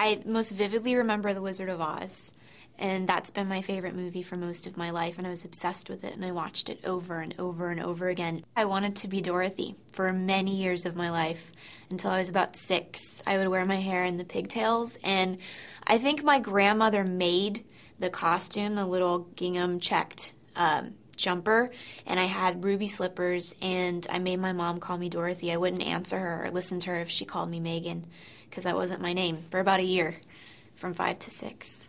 I most vividly remember The Wizard of Oz, and that's been my favorite movie for most of my life, and I was obsessed with it, and I watched it over and over and over again. I wanted to be Dorothy for many years of my life, until I was about 6. I would wear my hair in the pigtails, and I think my grandmother made the costume, the little gingham checked jumper, and I had ruby slippers, and I made my mom call me Dorothy. I wouldn't answer her or listen to her if she called me Megan, because that wasn't my name, for about a year, from 5 to 6.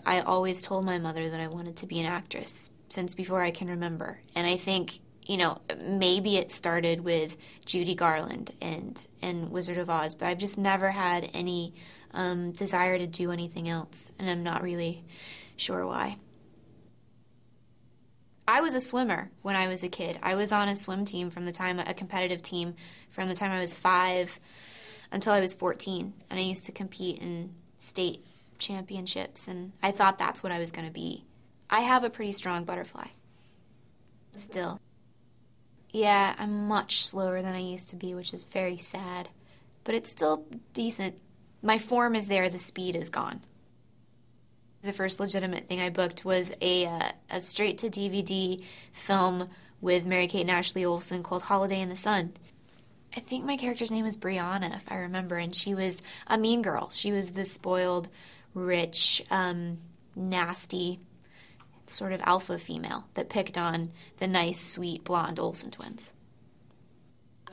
I always told my mother that I wanted to be an actress since before I can remember. And I think, you know, maybe it started with Judy Garland and Wizard of Oz, but I've just never had any desire to do anything else, and I'm not really sure why. I was a swimmer when I was a kid. I was on a swim team a competitive team, from the time I was 5 until I was 14, and I used to compete in state championships, and I thought that's what I was going to be. I have a pretty strong butterfly. Still. Yeah, I'm much slower than I used to be, which is very sad, but it's still decent. My form is there, the speed is gone. The first legitimate thing I booked was a straight-to-DVD film with Mary-Kate and Ashley Olsen called Holiday in the Sun. I think my character's name was Brianna, if I remember, and she was a mean girl. She was the spoiled, rich, nasty, sort of alpha female that picked on the nice, sweet, blonde Olsen twins.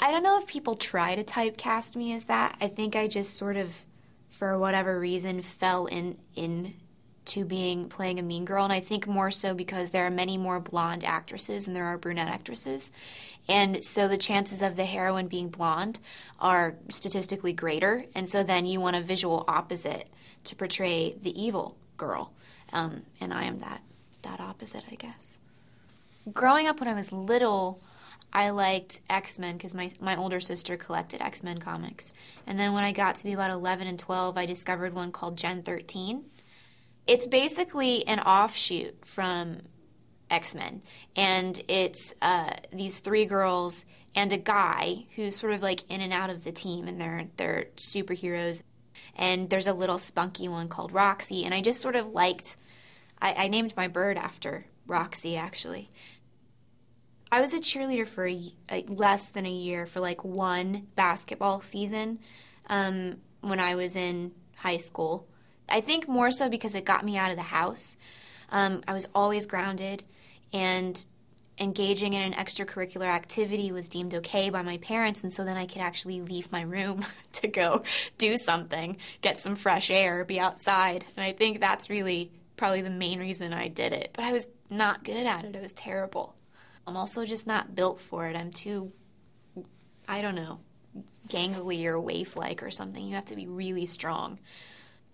I don't know if people try to typecast me as that. I think I just sort of, for whatever reason, fell into playing a mean girl, and I think more so because there are many more blonde actresses than there are brunette actresses, and so the chances of the heroine being blonde are statistically greater, and so then you want a visual opposite to portray the evil girl, and I am that opposite, I guess. Growing up when I was little, I liked X-Men because my older sister collected X-Men comics, and then when I got to be about 11 and 12, I discovered one called Gen 13. It's basically an offshoot from X-Men, and it's these 3 girls and a guy who's sort of like in and out of the team, and they're superheroes. And there's a little spunky one called Roxy, and I just sort of liked, I named my bird after Roxy, actually. I was a cheerleader for less than a year, for like one basketball season when I was in high school. I think more so because it got me out of the house. I was always grounded, and engaging in an extracurricular activity was deemed okay by my parents, and so then I could actually leave my room to go do something, get some fresh air, be outside. And I think that's really probably the main reason I did it. But I was not good at it. It was terrible. I'm also just not built for it. I'm too, I don't know, gangly or waif-like or something. You have to be really strong.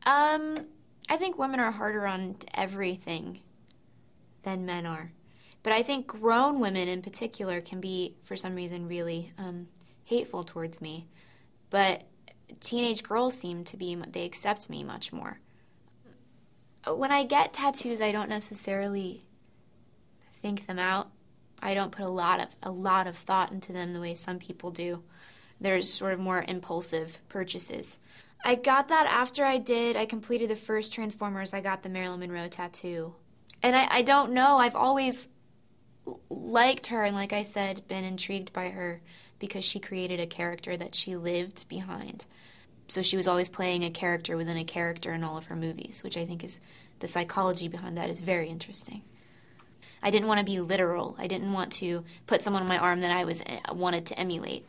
I think women are harder on everything than men are. But I think grown women in particular can be, for some reason, really hateful towards me. But teenage girls seem to be, they accept me much more. When I get tattoos, I don't necessarily think them out. I don't put a lot of thought into them the way some people do. There's sort of more impulsive purchases. I got that after I completed the first Transformers. I got the Marilyn Monroe tattoo. And I don't know, I've always liked her, and like I said, been intrigued by her because she created a character that she lived behind. So she was always playing a character within a character in all of her movies, which I think is, the psychology behind that is very interesting. I didn't want to be literal. I didn't want to put someone on my arm that I wanted to emulate,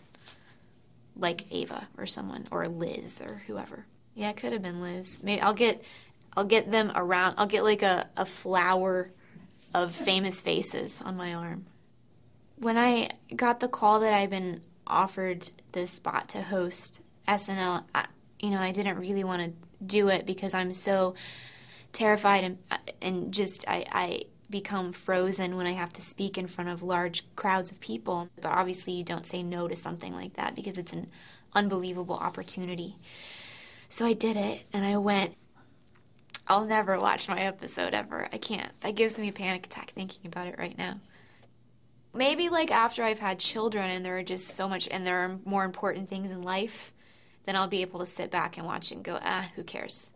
like Ava or someone, or Liz or whoever. Yeah, it could have been Liz. Maybe I'll get them around. I'll get like a flower of famous faces on my arm. When I got the call that I'd been offered this spot to host SNL, I didn't really want to do it because I'm so terrified and just I become frozen when I have to speak in front of large crowds of people. But obviously you don't say no to something like that because it's an unbelievable opportunity. So I did it, and I went. I'll never watch my episode ever. I can't. That gives me a panic attack thinking about it right now. Maybe like after I've had children and there are just so much, and there are more important things in life, then I'll be able to sit back and watch and go, who cares?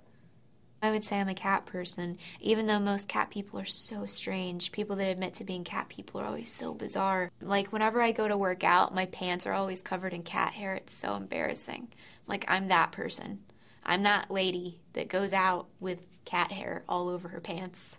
I would say I'm a cat person, even though most cat people are so strange. People that admit to being cat people are always so bizarre. Like, whenever I go to work out, my pants are always covered in cat hair. It's so embarrassing. Like, I'm that person. I'm that lady that goes out with cat hair all over her pants.